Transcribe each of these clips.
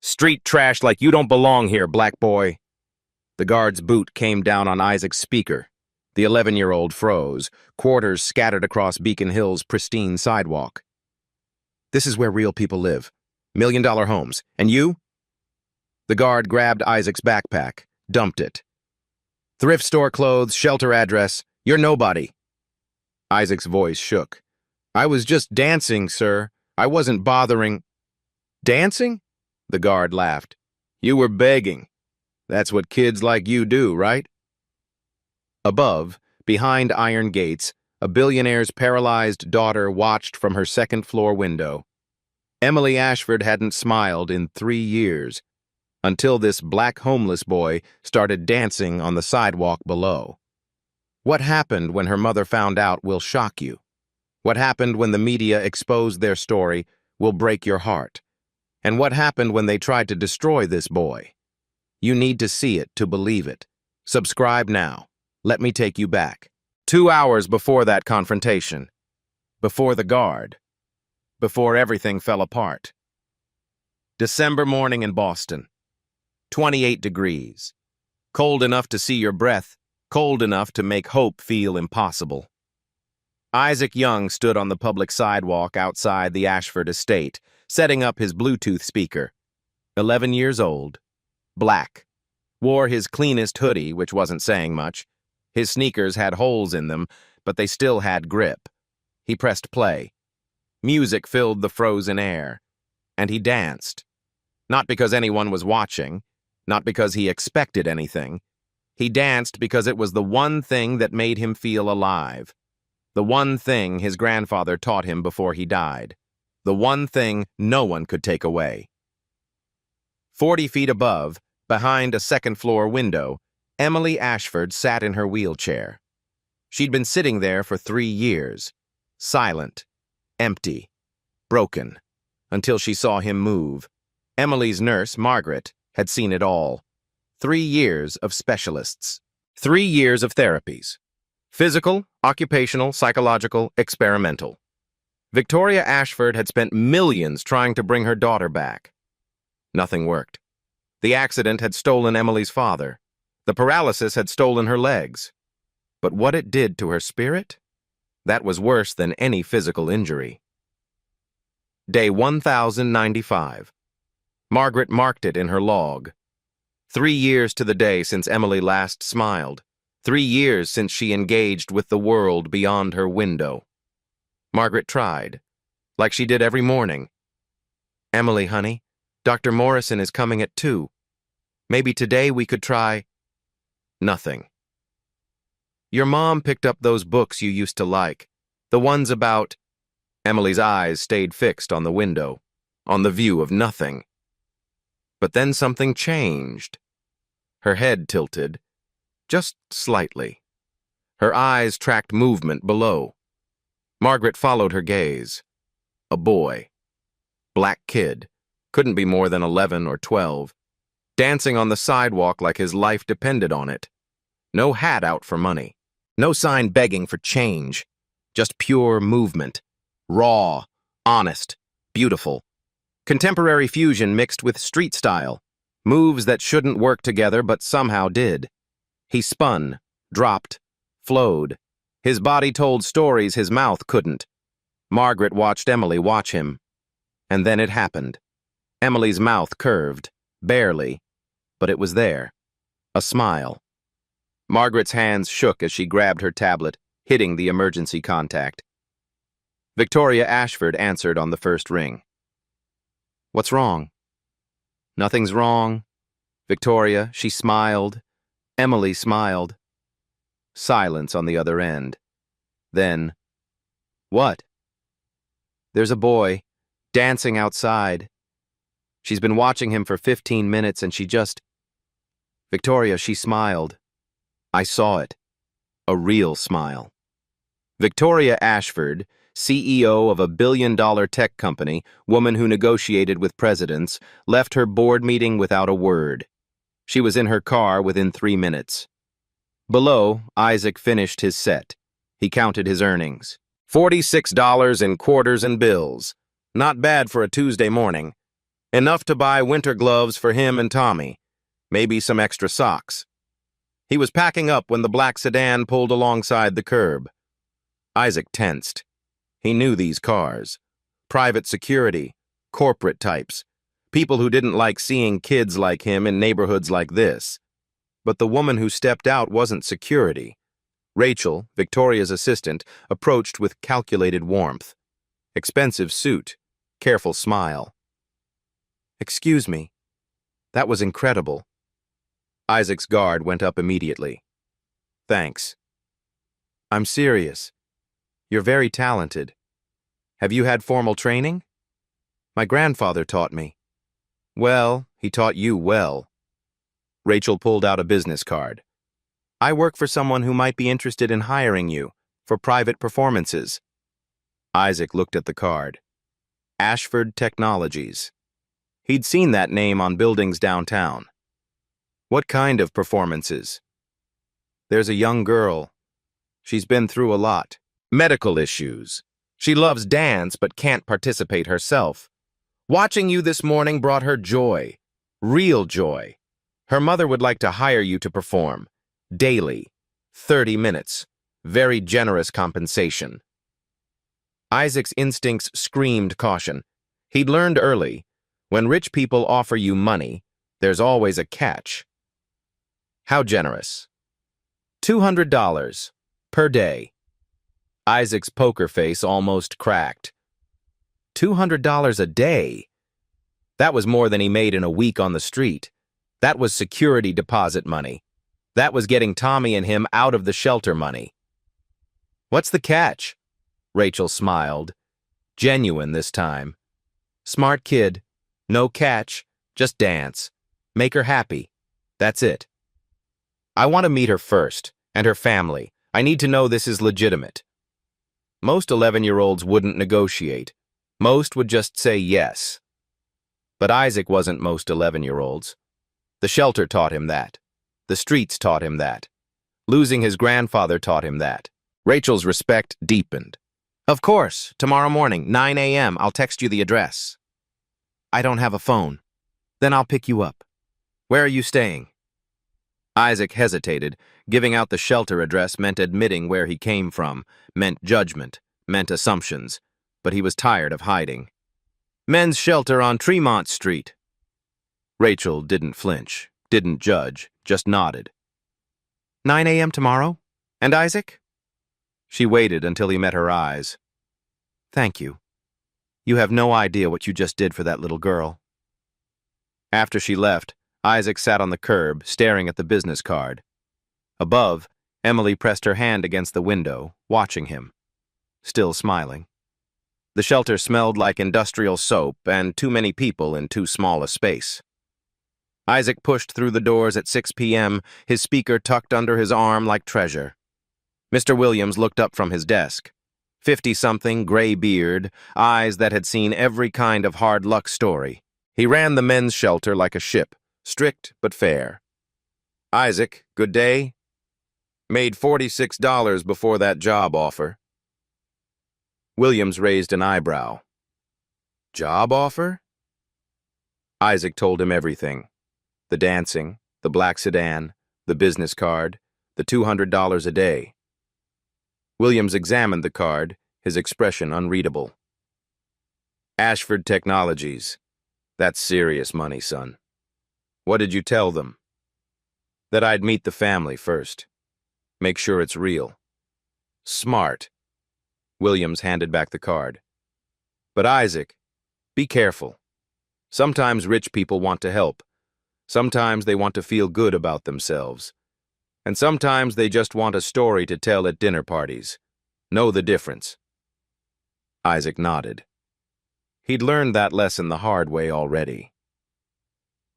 Street trash like you don't belong here, black boy. The guard's boot came down on Isaac's speaker. The 11-year-old froze, quarters scattered across Beacon Hill's pristine sidewalk. This is where real people live. $1 million homes. And you? The guard grabbed Isaac's backpack, dumped it. Thrift store clothes, shelter address. You're nobody. Isaac's voice shook. I was just dancing, sir. I wasn't bothering. Dancing? The guard laughed. You were begging. That's what kids like you do, right? Above, behind iron gates, a billionaire's paralyzed daughter watched from her second-floor window. Emily Ashford hadn't smiled in 3 years, until this black homeless boy started dancing on the sidewalk below. What happened when her mother found out will shock you. What happened when the media exposed their story will break your heart. And what happened when they tried to destroy this boy? You need to see it to believe it. Subscribe now. Let me take you back. 2 hours before that confrontation. Before the guard. Before everything fell apart. December morning in Boston. 28 degrees. Cold enough to see your breath, cold enough to make hope feel impossible. Isaac Young stood on the public sidewalk outside the Ashford estate, setting up his Bluetooth speaker. 11 years old. Black. Wore his cleanest hoodie, which wasn't saying much. His sneakers had holes in them, but they still had grip. He pressed play. Music filled the frozen air. And he danced. Not because anyone was watching, not because he expected anything. He danced because it was the one thing that made him feel alive. The one thing his grandfather taught him before he died. The one thing no one could take away. 40 feet above, behind a second-floor window, Emily Ashford sat in her wheelchair. She'd been sitting there for 3 years, silent, empty, broken, until she saw him move. Emily's nurse, Margaret, had seen it all. 3 years of specialists. 3 years of therapies. Physical, occupational, psychological, experimental. Victoria Ashford had spent millions trying to bring her daughter back. Nothing worked. The accident had stolen Emily's father. The paralysis had stolen her legs. But what it did to her spirit? That was worse than any physical injury. Day 1095. Margaret marked it in her log. 3 years to the day since Emily last smiled. 3 years since she engaged with the world beyond her window. Margaret tried, like she did every morning. Emily, honey, Dr. Morrison is coming at 2. Maybe today we could try... Nothing. Your mom picked up those books you used to like, the ones about... Emily's eyes stayed fixed on the window, on the view of nothing. But then something changed. Her head tilted, just slightly. Her eyes tracked movement below. Margaret followed her gaze. A boy. Black kid. Couldn't be more than 11 or 12. Dancing on the sidewalk like his life depended on it. No hat out for money. No sign begging for change. Just pure movement. Raw, honest, beautiful. Contemporary fusion mixed with street style. Moves that shouldn't work together but somehow did. He spun, dropped, flowed. His body told stories his mouth couldn't. Margaret watched Emily watch him. And then it happened. Emily's mouth curved, barely, but it was there. A smile. Margaret's hands shook as she grabbed her tablet, hitting the emergency contact. Victoria Ashford answered on the first ring. What's wrong? Nothing's wrong. Victoria, she smiled. Emily smiled. Silence on the other end. Then, what? There's a boy, dancing outside. She's been watching him for 15 minutes and she just... Victoria, she smiled. I saw it. A real smile. Victoria Ashford, CEO of a billion-dollar tech company, woman who negotiated with presidents, left her board meeting without a word. She was in her car within 3 minutes. Below, Isaac finished his set. He counted his earnings. $46 in quarters and bills. Not bad for a Tuesday morning. Enough to buy winter gloves for him and Tommy, maybe some extra socks. He was packing up when the black sedan pulled alongside the curb. Isaac tensed. He knew these cars. Private security, corporate types, people who didn't like seeing kids like him in neighborhoods like this. But the woman who stepped out wasn't security. Rachel, Victoria's assistant, approached with calculated warmth. Expensive suit, careful smile. "Excuse me. That was incredible." Isaac's guard went up immediately. "Thanks." "I'm serious. You're very talented. Have you had formal training?" "My grandfather taught me." "Well, he taught you well." Rachel pulled out a business card. "I work for someone who might be interested in hiring you for private performances." Isaac looked at the card. Ashford Technologies. He'd seen that name on buildings downtown. "What kind of performances?" "There's a young girl. She's been through a lot. Medical issues. She loves dance but can't participate herself. Watching you this morning brought her joy. Real joy. Her mother would like to hire you to perform. Daily. 30 minutes. Very generous compensation." Isaac's instincts screamed caution. He'd learned early, when rich people offer you money, there's always a catch. "How generous?" $200 per day. Isaac's poker face almost cracked. $200 a day? That was more than he made in a week on the street. That was security deposit money. That was getting Tommy and him out of the shelter money. "What's the catch?" Rachel smiled. Genuine this time. "Smart kid. No catch. Just dance. Make her happy. That's it. I want to meet her first, and her family. I need to know this is legitimate." Most 11-year-olds wouldn't negotiate. Most would just say yes. But Isaac wasn't most 11-year-olds. The shelter taught him that. The streets taught him that. Losing his grandfather taught him that. Rachel's respect deepened. "Of course, tomorrow morning, 9 a.m., I'll text you the address." "I don't have a phone." "Then I'll pick you up." "Where are you staying?" Isaac hesitated. Giving out the shelter address meant admitting where he came from, meant judgment, meant assumptions. But he was tired of hiding. "Men's shelter on Tremont Street." Rachel didn't flinch, didn't judge, just nodded. 9 a.m. tomorrow? And Isaac? She waited until he met her eyes. "Thank you. You have no idea what you just did for that little girl." After she left, Isaac sat on the curb, staring at the business card. Above, Emily pressed her hand against the window, watching him, still smiling. The shelter smelled like industrial soap and too many people in too small a space. Isaac pushed through the doors at 6 p.m., his speaker tucked under his arm like treasure. Mr. Williams looked up from his desk. 50-something, gray beard, eyes that had seen every kind of hard luck story. He ran the men's shelter like a ship, strict but fair. "Isaac, good day. Made $46 before that job offer." Williams raised an eyebrow. "Job offer?" Isaac told him everything. The dancing, the black sedan, the business card, the $200 a day. Williams examined the card, his expression unreadable. "Ashford Technologies. That's serious money, son." "What did you tell them?" "That I'd meet the family first. Make sure it's real." "Smart." Williams handed back the card. "But Isaac, be careful. Sometimes rich people want to help. Sometimes they want to feel good about themselves. And sometimes they just want a story to tell at dinner parties. Know the difference." Isaac nodded. He'd learned that lesson the hard way already.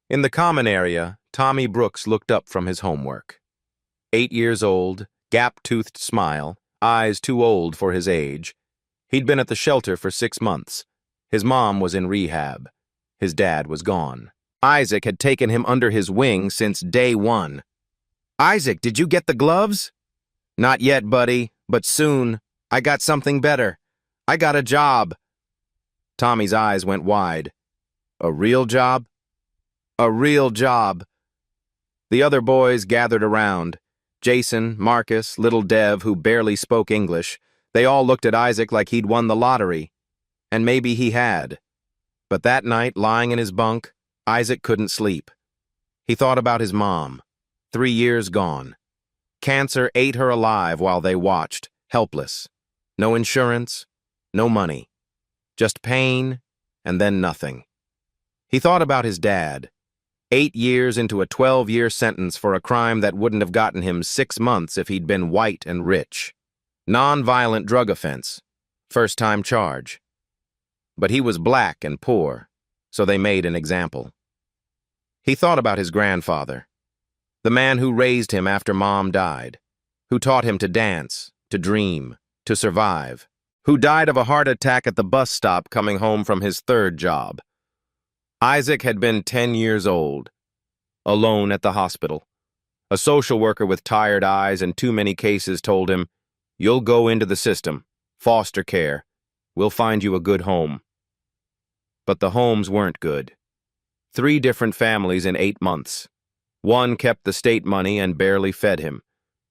In the common area, Tommy Brooks looked up from his homework. 8 years old, gap-toothed smile, eyes too old for his age. He'd been at the shelter for 6 months. His mom was in rehab. His dad was gone. Isaac had taken him under his wing since day one. "Isaac, did you get the gloves?" "Not yet, buddy, but soon. I got something better. I got a job." Tommy's eyes went wide. A real job? A real job. The other boys gathered around. Jason, Marcus, little Dev, who barely spoke English. They all looked at Isaac like he'd won the lottery. And maybe he had. But that night, lying in his bunk, Isaac couldn't sleep. He thought about his mom. 3 years gone. Cancer ate her alive while they watched, helpless. No insurance, no money. Just pain, and then nothing. He thought about his dad. 8 years into a 12-year sentence for a crime that wouldn't have gotten him 6 months if he'd been white and rich. Non-violent drug offense. First-time charge. But he was black and poor, so they made an example. He thought about his grandfather, the man who raised him after Mom died, who taught him to dance, to dream, to survive, who died of a heart attack at the bus stop coming home from his 3rd job. Isaac had been 10 years old, alone at the hospital. A social worker with tired eyes and too many cases told him, "You'll go into the system, foster care. We'll find you a good home." But the homes weren't good. 3 different families in 8 months. One kept the state money and barely fed him.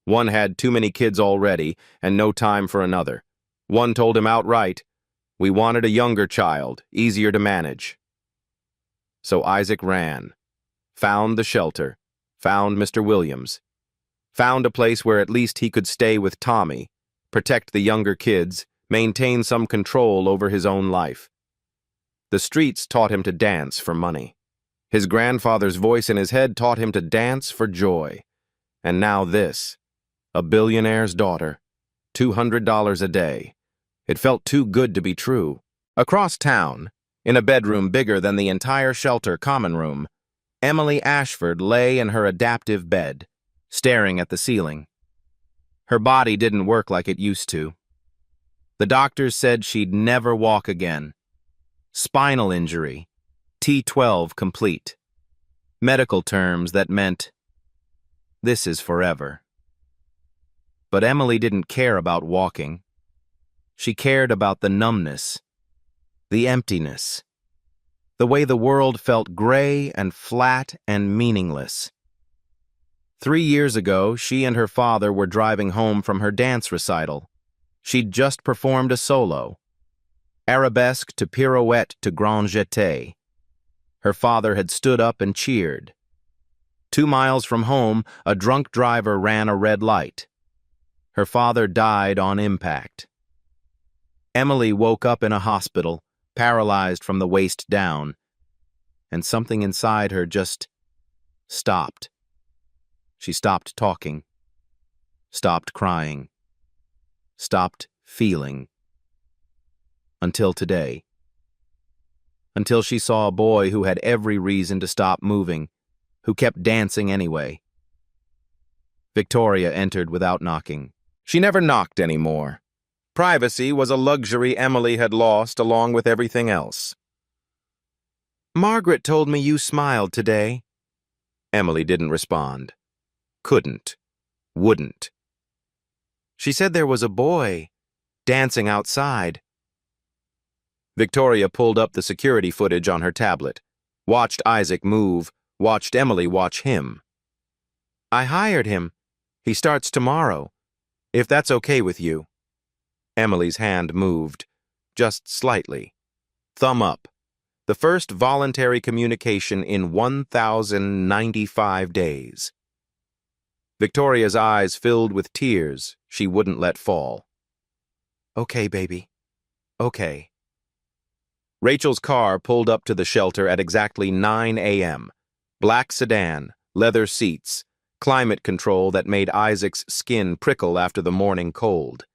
One had too many kids already and no time for another. One told him outright, "We wanted a younger child, easier to manage." So Isaac ran, found the shelter, found Mr. Williams, found a place where at least he could stay with Tommy, protect the younger kids, maintain some control over his own life. The streets taught him to dance for money. His grandfather's voice in his head taught him to dance for joy. And now this, a billionaire's daughter, $200 a day. It felt too good to be true. Across town, in a bedroom bigger than the entire shelter common room, Emily Ashford lay in her adaptive bed, staring at the ceiling. Her body didn't work like it used to. The doctors said she'd never walk again. Spinal injury, T12 complete. Medical terms that meant, this is forever. But Emily didn't care about walking. She cared about the numbness, the emptiness, the way the world felt gray and flat and meaningless. 3 years ago, she and her father were driving home from her dance recital. She'd just performed a solo. Arabesque to pirouette to grand jeté. Her father had stood up and cheered. 2 miles from home, a drunk driver ran a red light. Her father died on impact. Emily woke up in a hospital, paralyzed from the waist down, and something inside her just stopped. She stopped talking, stopped crying, stopped feeling. Until today. Until she saw a boy who had every reason to stop moving, who kept dancing anyway. Victoria entered without knocking. She never knocked anymore. Privacy was a luxury Emily had lost along with everything else. "Margaret told me you smiled today." Emily didn't respond. Couldn't. Wouldn't. "She said there was a boy dancing outside." Victoria pulled up the security footage on her tablet, watched Isaac move, watched Emily watch him. "I hired him. He starts tomorrow, if that's okay with you." Emily's hand moved, just slightly. Thumb up. The first voluntary communication in 1,095 days. Victoria's eyes filled with tears she wouldn't let fall. "Okay, baby. Okay." Rachel's car pulled up to the shelter at exactly 9 a.m. Black sedan, leather seats, climate control that made Isaac's skin prickle after the morning cold.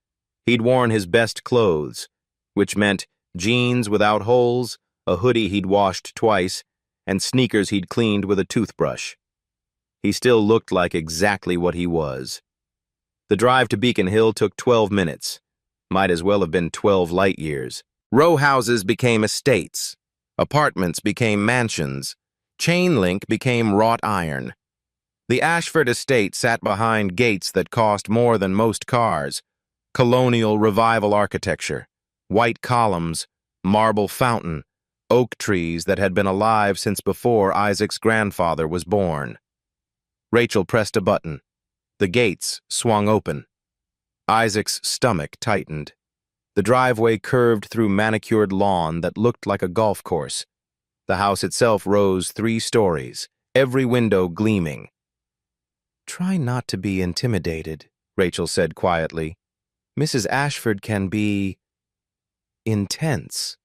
He'd worn his best clothes, which meant jeans without holes, a hoodie he'd washed twice, and sneakers he'd cleaned with a toothbrush. He still looked like exactly what he was. The drive to Beacon Hill took 12 minutes. Might as well have been 12 light years. Row houses became estates. Apartments became mansions. Chain link became wrought iron. The Ashford estate sat behind gates that cost more than most cars. Colonial revival architecture, white columns, marble fountain, oak trees that had been alive since before Isaac's grandfather was born. Rachel pressed a button. The gates swung open. Isaac's stomach tightened. The driveway curved through manicured lawn that looked like a golf course. The house itself rose 3 stories, every window gleaming. "Try not to be intimidated," Rachel said quietly. "Mrs. Ashford can be intense,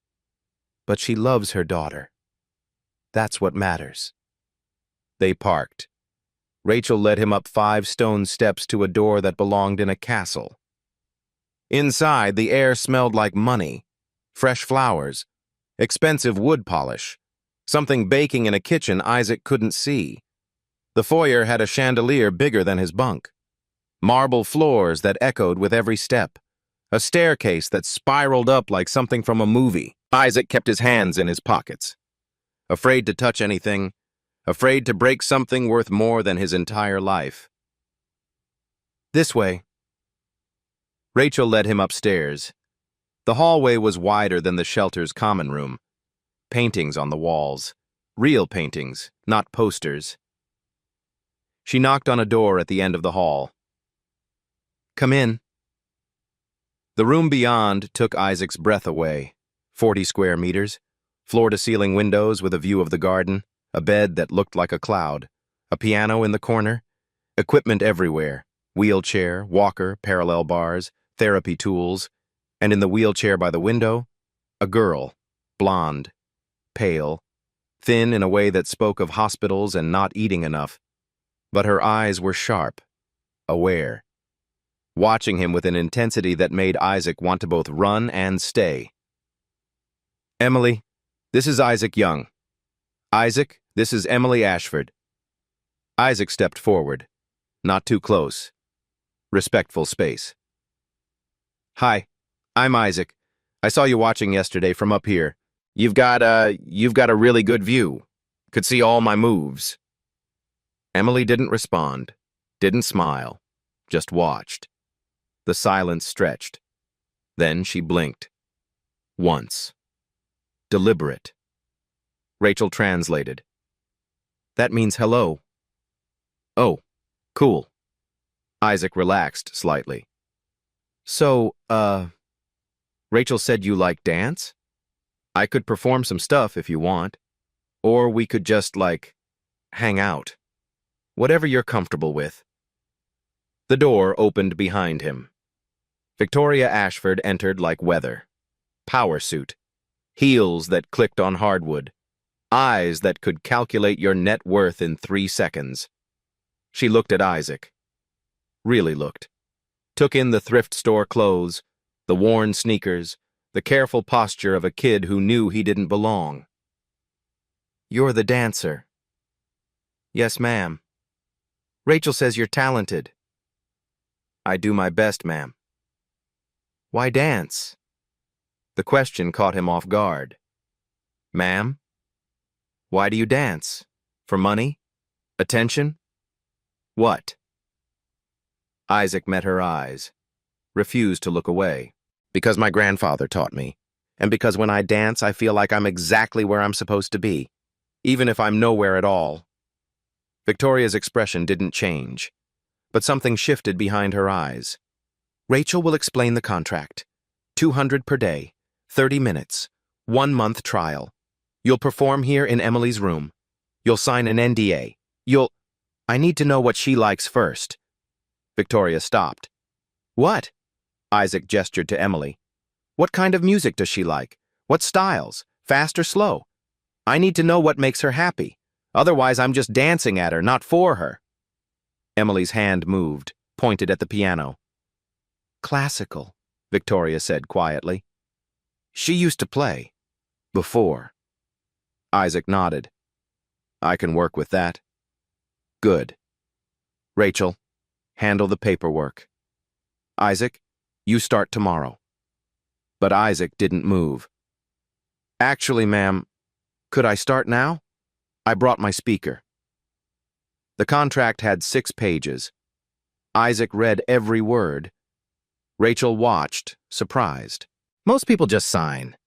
but she loves her daughter. That's what matters." They parked. Rachel led him up 5 stone steps to a door that belonged in a castle. Inside, the air smelled like money, fresh flowers, expensive wood polish, something baking in a kitchen Isaac couldn't see. The foyer had a chandelier bigger than his bunk, marble floors that echoed with every step, a staircase that spiraled up like something from a movie. Isaac kept his hands in his pockets, afraid to touch anything, afraid to break something worth more than his entire life. "This way." Rachel led him upstairs. The hallway was wider than the shelter's common room. Paintings on the walls. Real paintings, not posters. She knocked on a door at the end of the hall. "Come in." The room beyond took Isaac's breath away. 40 square meters, floor-to-ceiling windows with a view of the garden, a bed that looked like a cloud, a piano in the corner, equipment everywhere, wheelchair, walker, parallel bars, therapy tools, and in the wheelchair by the window, a girl, blonde, pale, thin in a way that spoke of hospitals and not eating enough. But her eyes were sharp, aware, watching him with an intensity that made Isaac want to both run and stay. "Emily, this is Isaac Young. Isaac, this is Emily Ashford." Isaac stepped forward, not too close. Respectful space. "Hi, I'm Isaac. I saw you watching yesterday from up here. You've got a really good view. Could see all my moves." Emily didn't respond, didn't smile, just watched. The silence stretched. Then she blinked. Once. Deliberate. Rachel translated. "That means hello." "Oh, cool." Isaac relaxed slightly. "So, Rachel said you like dance? I could perform some stuff if you want. Or we could just, hang out. Whatever you're comfortable with." The door opened behind him. Victoria Ashford entered like weather. Power suit. Heels that clicked on hardwood. Eyes that could calculate your net worth in 3 seconds. She looked at Isaac. Really looked. Took in the thrift store clothes, the worn sneakers, the careful posture of a kid who knew he didn't belong. "You're the dancer." "Yes, ma'am." "Rachel says you're talented." "I do my best, ma'am." "Why dance?" The question caught him off guard. "Ma'am? Why do you dance? For money? Attention? What?" Isaac met her eyes, refused to look away. "Because my grandfather taught me, and because when I dance I feel like I'm exactly where I'm supposed to be, even if I'm nowhere at all." Victoria's expression didn't change, but something shifted behind her eyes. "Rachel will explain the contract. 200 per day, 30 minutes, 1-month trial. You'll perform here in Emily's room. You'll sign an NDA. I need to know what she likes first." Victoria stopped. "What?" Isaac gestured to Emily. "What kind of music does she like? What styles? Fast or slow? I need to know what makes her happy. Otherwise, I'm just dancing at her, not for her." Emily's hand moved, pointed at the piano. "Classical," Victoria said quietly. "She used to play. Before." Isaac nodded. "I can work with that." "Good. Rachel, handle the paperwork. Isaac, you start tomorrow." But Isaac didn't move. "Actually, ma'am, could I start now? I brought my speaker." The contract had 6 pages. Isaac read every word. Rachel watched, surprised. Most people just sign.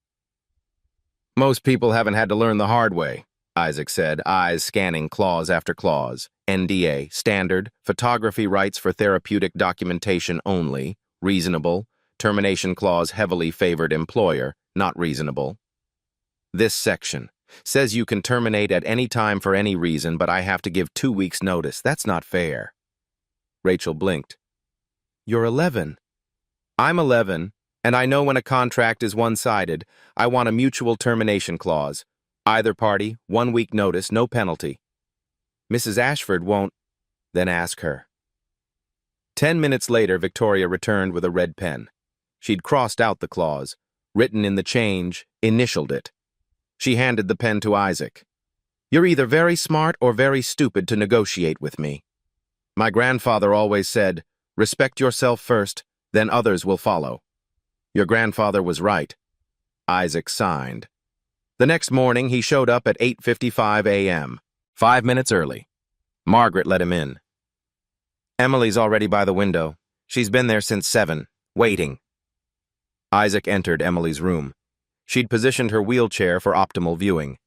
Most people haven't had to learn the hard way, Isaac said, eyes scanning clause after clause. NDA, standard, photography rights for therapeutic documentation only, reasonable, termination clause heavily favored employer, not reasonable. This section says you can terminate at any time for any reason, but I have to give 2 weeks' notice. That's not fair. Rachel blinked. You're 11. I'm 11, and I know when a contract is one-sided, I want a mutual termination clause. Either party, 1 week notice, no penalty. Mrs. Ashford won't, then ask her. 10 minutes later, Victoria returned with a red pen. She'd crossed out the clause, written in the change, initialed it. She handed the pen to Isaac. You're either very smart or very stupid to negotiate with me. My grandfather always said, respect yourself first, then others will follow. Your grandfather was right. Isaac signed. The next morning, he showed up at 8:55 a.m., 5 minutes early. Margaret let him in. Emily's already by the window. She's been there since 7, waiting. Isaac entered Emily's room. She'd positioned her wheelchair for optimal viewing.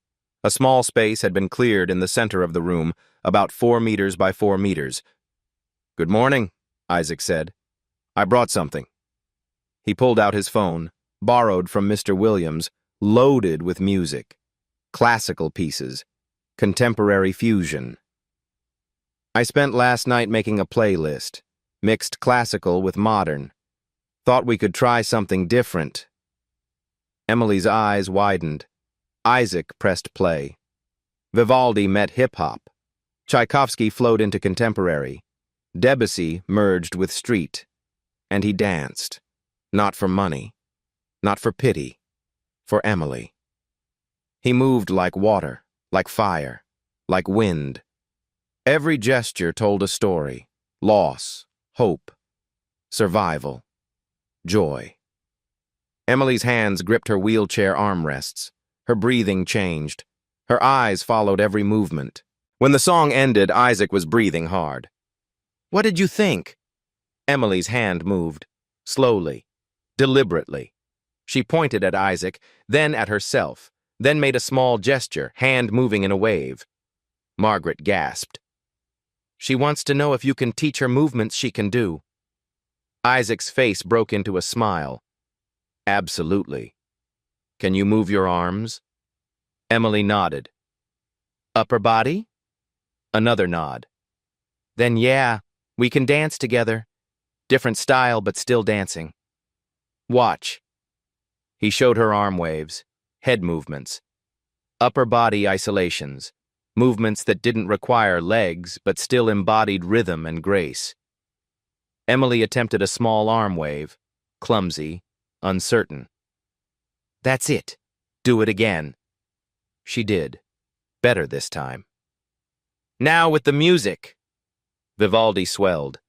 A small space had been cleared in the center of the room, about 4 meters by 4 meters. Good morning, Isaac said. I brought something. He pulled out his phone, borrowed from Mr. Williams, loaded with music. Classical pieces. Contemporary fusion. I spent last night making a playlist. Mixed classical with modern. Thought we could try something different. Emily's eyes widened. Isaac pressed play. Vivaldi met hip-hop. Tchaikovsky flowed into contemporary. Debussy merged with street. And he danced. Not for money. Not for pity. For Emily. He moved like water, like fire, like wind. Every gesture told a story. Loss, hope, survival, joy. Emily's hands gripped her wheelchair armrests. Her breathing changed. Her eyes followed every movement. When the song ended, Isaac was breathing hard. What did you think? Emily's hand moved. Slowly. Deliberately. She pointed at Isaac, then at herself, then made a small gesture, hand moving in a wave. Margaret gasped. She wants to know if you can teach her movements she can do. Isaac's face broke into a smile. Absolutely. Can you move your arms? Emily nodded. Upper body? Another nod. Then yeah, we can dance together. Different style, but still dancing. Watch. He showed her arm waves, head movements, upper body isolations, movements that didn't require legs, but still embodied rhythm and grace. Emily attempted a small arm wave, clumsy, uncertain. That's it. Do it again. She did. Better this time. Now with the music. Vivaldi swelled.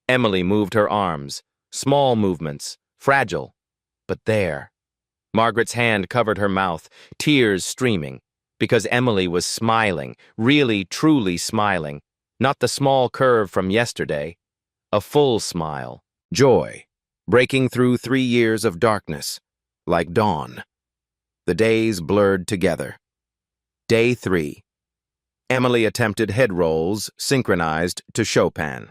Emily moved her arms, small movements, fragile, but there. Margaret's hand covered her mouth, tears streaming, because Emily was smiling, really, truly smiling, not the small curve from yesterday, a full smile, joy, breaking through 3 years of darkness, like dawn. The days blurred together. Day 3. Emily attempted head rolls, synchronized to Chopin.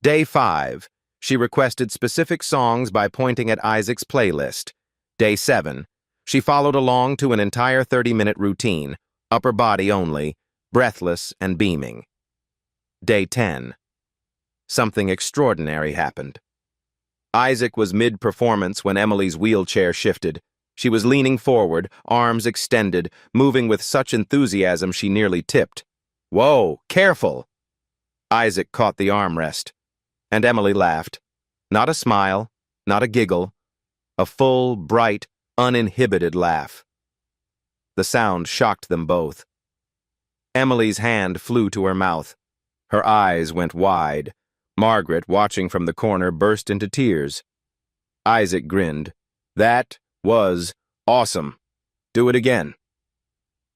Day 5. She requested specific songs by pointing at Isaac's playlist. Day 7. She followed along to an entire 30-minute routine, upper body only, breathless and beaming. Day 10. Something extraordinary happened. Isaac was mid-performance when Emily's wheelchair shifted. She was leaning forward, arms extended, moving with such enthusiasm she nearly tipped. Whoa, careful! Isaac caught the armrest, and Emily laughed. Not a smile, not a giggle, a full, bright, uninhibited laugh. The sound shocked them both. Emily's hand flew to her mouth. Her eyes went wide. Margaret, watching from the corner, burst into tears. Isaac grinned. That was awesome. Do it again.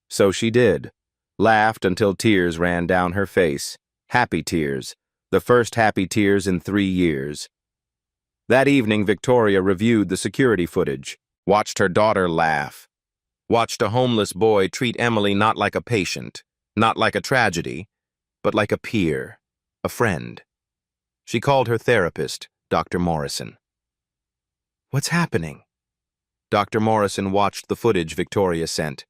So she did, laughed until tears ran down her face. Happy tears, the first happy tears in 3 years. That evening, Victoria reviewed the security footage, watched her daughter laugh. watched a homeless boy treat Emily not like a patient, not like a tragedy, but like a peer, a friend. She called her therapist, Dr. Morrison. "What's happening?" Dr. Morrison watched the footage Victoria sent.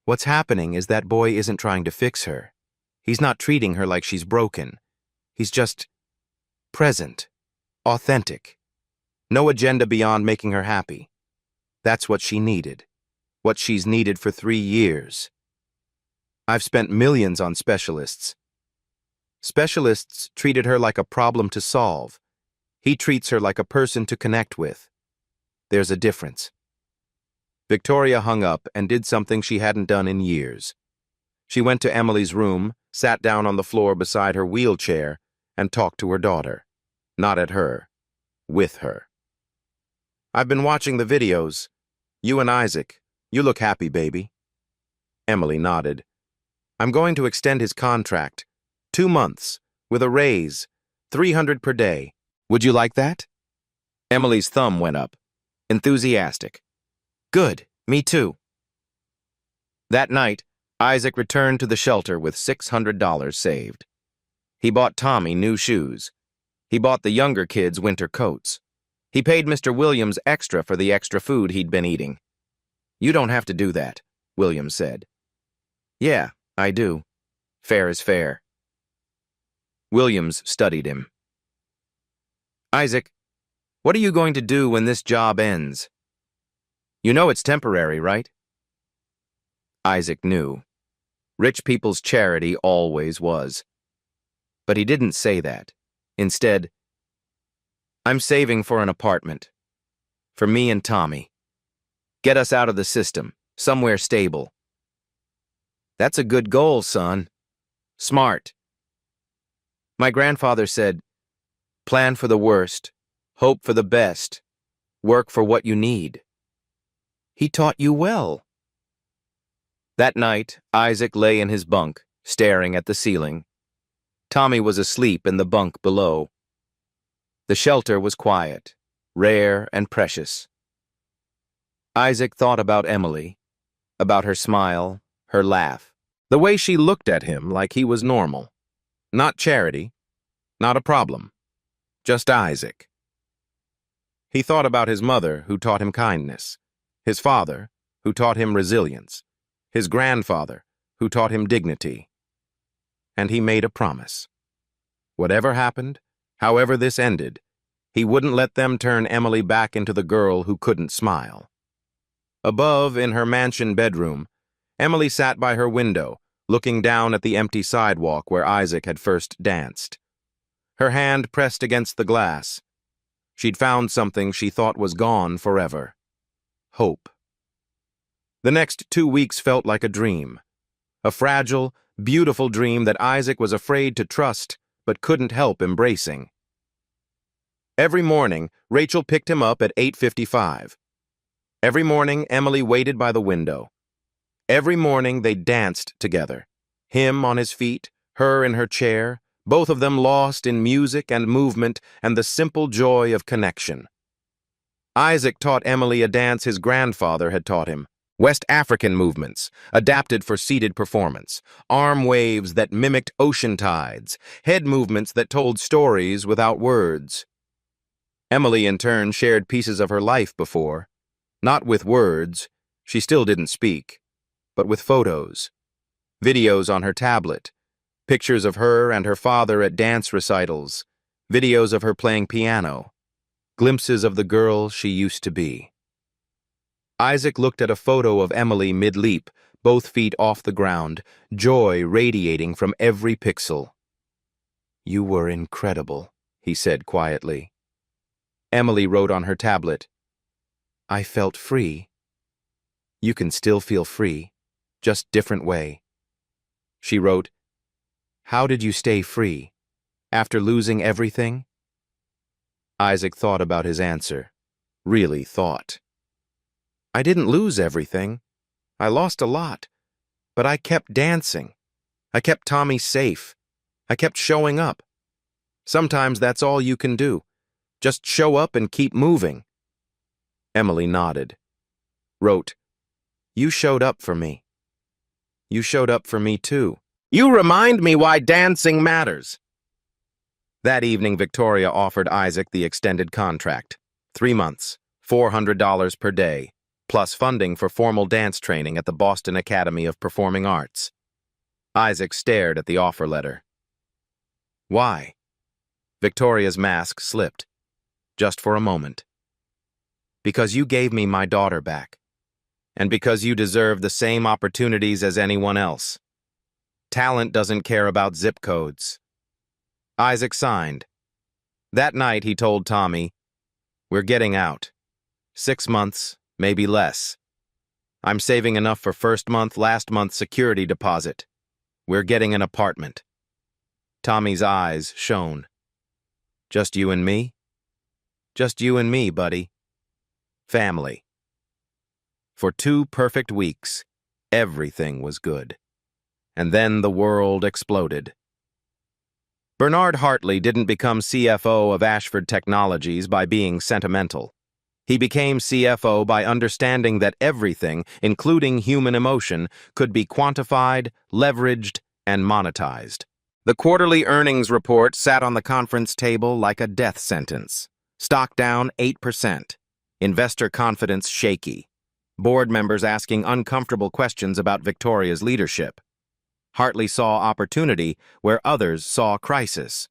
"What's happening is that boy isn't trying to fix her. He's not treating her like she's broken. He's just present, authentic. No agenda beyond making her happy. That's what she needed. What she's needed for 3 years. I've spent millions on specialists. Specialists treated her like a problem to solve. He treats her like a person to connect with. There's a difference." Victoria hung up and did something she hadn't done in years. She went to Emily's room, sat down on the floor beside her wheelchair, and talked to her daughter. Not at her. With her. "I've been watching the videos. You and Isaac. You look happy, baby." Emily nodded. "I'm going to extend his contract. 2 months, with a raise, 300 per day. Would you like that?" Emily's thumb went up. Enthusiastic. "Good, me too." That night, Isaac returned to the shelter with $600 saved. He bought Tommy new shoes. He bought the younger kids winter coats. He paid Mr. Williams extra for the extra food he'd been eating. "You don't have to do that," Williams said. "Yeah, I do. Fair is fair." Williams studied him. "Isaac, what are you going to do when this job ends? You know it's temporary, right?" Isaac knew. Rich people's charity always was. But he didn't say that. Instead, "I'm saving for an apartment. For me and Tommy. Get us out of the system, somewhere stable." "That's a good goal, son. Smart. My grandfather said, plan for the worst, hope for the best, work for what you need. He taught you well." That night, Isaac lay in his bunk, staring at the ceiling. Tommy was asleep in the bunk below. The shelter was quiet, rare and precious. Isaac thought about Emily, about her smile, her laugh, the way she looked at him like he was normal. Not charity, not a problem, just Isaac. He thought about his mother, who taught him kindness, his father, who taught him resilience, his grandfather, who taught him dignity. And he made a promise. Whatever happened, however this ended, he wouldn't let them turn Emily back into the girl who couldn't smile. Above, in her mansion bedroom, Emily sat by her window, looking down at the empty sidewalk where Isaac had first danced. Her hand pressed against the glass. She'd found something she thought was gone forever. Hope. The next 2 weeks felt like a dream. A fragile, beautiful dream that Isaac was afraid to trust but couldn't help embracing. Every morning, Rachel picked him up at 8:55. Every morning, Emily waited by the window. Every morning, they danced together. Him on his feet, her in her chair, both of them lost in music and movement and the simple joy of connection. Isaac taught Emily a dance his grandfather had taught him. West African movements, adapted for seated performance, arm waves that mimicked ocean tides, head movements that told stories without words. Emily, in turn, shared pieces of her life before. Not with words, she still didn't speak, but with photos. Videos on her tablet, pictures of her and her father at dance recitals, videos of her playing piano, glimpses of the girl she used to be. Isaac looked at a photo of Emily mid-leap, both feet off the ground, joy radiating from every pixel. "You were incredible," he said quietly. Emily wrote on her tablet, "I felt free." "You can still feel free, just different way." She wrote, "How did you stay free? After losing everything?" Isaac thought about his answer. Really thought. "I didn't lose everything. I lost a lot. But I kept dancing. I kept Tommy safe. I kept showing up. Sometimes that's all you can do. Just show up and keep moving." Emily nodded. Wrote, You showed up for me. You showed up for me, too. You remind me why dancing matters. That evening, Victoria offered Isaac the extended contract. 3 months, $400 per day, plus funding for formal dance training at the Boston Academy of Performing Arts. Isaac stared at the offer letter. Why? Victoria's mask slipped, just for a moment. Because you gave me my daughter back, and because you deserve the same opportunities as anyone else. Talent doesn't care about zip codes. Isaac signed. That night, he told Tommy, "We're getting out. 6 months, maybe less. I'm saving enough for first month, last month's security deposit. We're getting an apartment." Tommy's eyes shone. Just you and me? Just you and me, buddy. Family. For 2 perfect weeks, everything was good. And then the world exploded. Bernard Hartley didn't become CFO of Ashford Technologies by being sentimental. He became CFO by understanding that everything, including human emotion, could be quantified, leveraged, and monetized. The quarterly earnings report sat on the conference table like a death sentence. Stock down 8%. Investor confidence shaky. Board members asking uncomfortable questions about Victoria's leadership. Hartley saw opportunity where others saw crisis.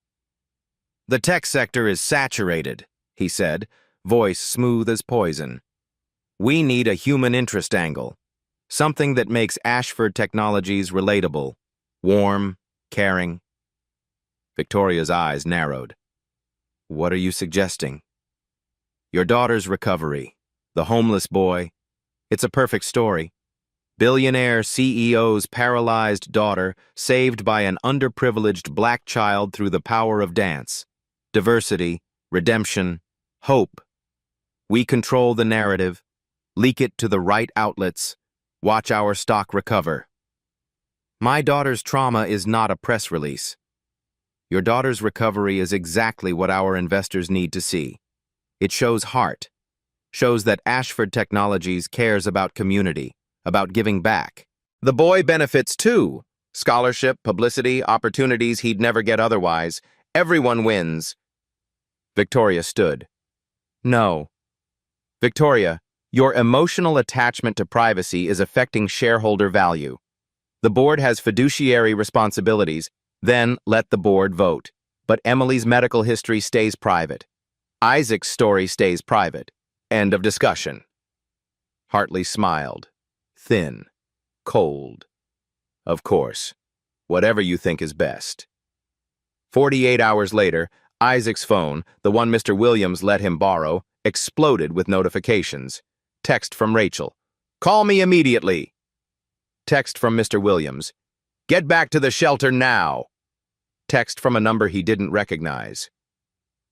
"The tech sector is saturated," he said, voice smooth as poison. "We need a human interest angle, something that makes Ashford Technologies relatable, warm, caring." Victoria's eyes narrowed. "What are you suggesting?" "Your daughter's recovery, the homeless boy. It's a perfect story. Billionaire CEO's paralyzed daughter saved by an underprivileged black child through the power of dance. Diversity, redemption, hope. We control the narrative, leak it to the right outlets, watch our stock recover. My daughter's trauma is not a press release. Your daughter's recovery is exactly what our investors need to see. It shows heart, shows that Ashford Technologies cares about community, about giving back. The boy benefits too. Scholarship, publicity, opportunities he'd never get otherwise. Everyone wins." Victoria stood. "No. Victoria, your emotional attachment to privacy is affecting shareholder value. The board has fiduciary responsibilities, then let the board vote. But Emily's medical history stays private. Isaac's story stays private. End of discussion." Hartley smiled. Thin. Cold. "Of course. Whatever you think is best." 48 hours later, Isaac's phone, the one Mr. Williams let him borrow, exploded with notifications. Text from Rachel. "Call me immediately." Text from Mr. Williams. "Get back to the shelter now." Text from a number he didn't recognize.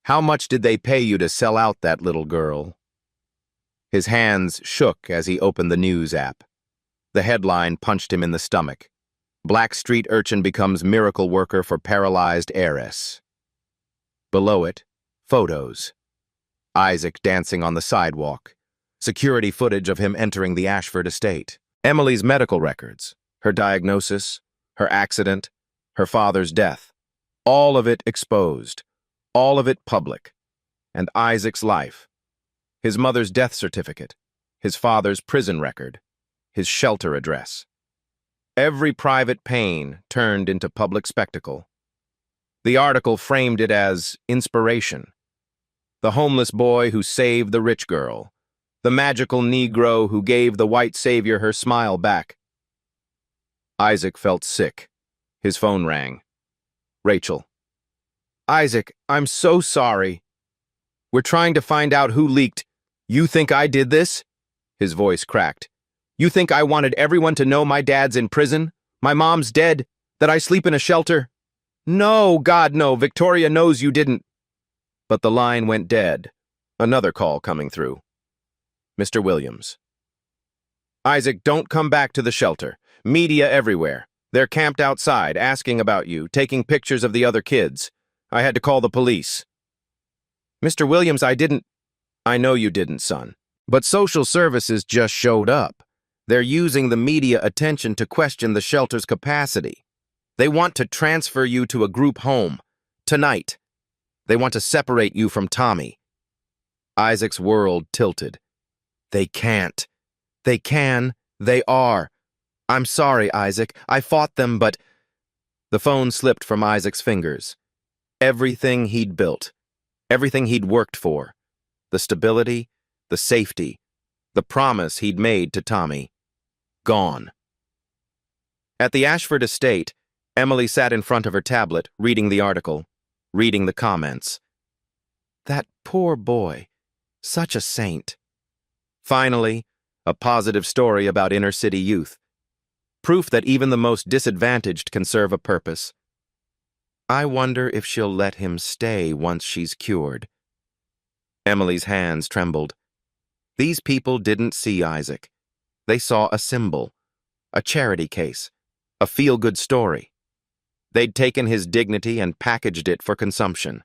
"How much did they pay you to sell out that little girl?" His hands shook as he opened the news app. The headline punched him in the stomach. Black street urchin becomes miracle worker for paralyzed heiress. Below it, photos. Isaac dancing on the sidewalk. Security footage of him entering the Ashford estate. Emily's medical records. Her diagnosis, her accident, her father's death. All of it exposed. All of it public. And Isaac's life. His mother's death certificate. His father's prison record. His shelter address. Every private pain turned into public spectacle. The article framed it as inspiration. The homeless boy who saved the rich girl. The magical Negro who gave the white savior her smile back. Isaac felt sick. His phone rang. Rachel. "Isaac, I'm so sorry. We're trying to find out who leaked. You think I did this?" His voice cracked. "You think I wanted everyone to know my dad's in prison? My mom's dead? That I sleep in a shelter? No, God, no. Victoria knows you didn't." But the line went dead. Another call coming through. Mr. Williams. "Isaac, don't come back to the shelter. Media everywhere. They're camped outside, asking about you, taking pictures of the other kids. I had to call the police." "Mr. Williams, I didn't—" "I know you didn't, son. But social services just showed up. They're using the media attention to question the shelter's capacity. They want to transfer you to a group home. Tonight. They want to separate you from Tommy. Isaac's world tilted. They can't. They can. They are. I'm sorry, Isaac. I fought them, but... The phone slipped from Isaac's fingers. Everything he'd built. Everything he'd worked for. The stability, the safety, the promise he'd made to Tommy. Gone. At the Ashford estate, Emily sat in front of her tablet, reading the article, reading the comments. That poor boy. Such a saint. Finally, a positive story about inner-city youth. Proof that even the most disadvantaged can serve a purpose. I wonder if she'll let him stay once she's cured. Emily's hands trembled. These people didn't see Isaac. They saw a symbol, a charity case, a feel-good story. They'd taken his dignity and packaged it for consumption.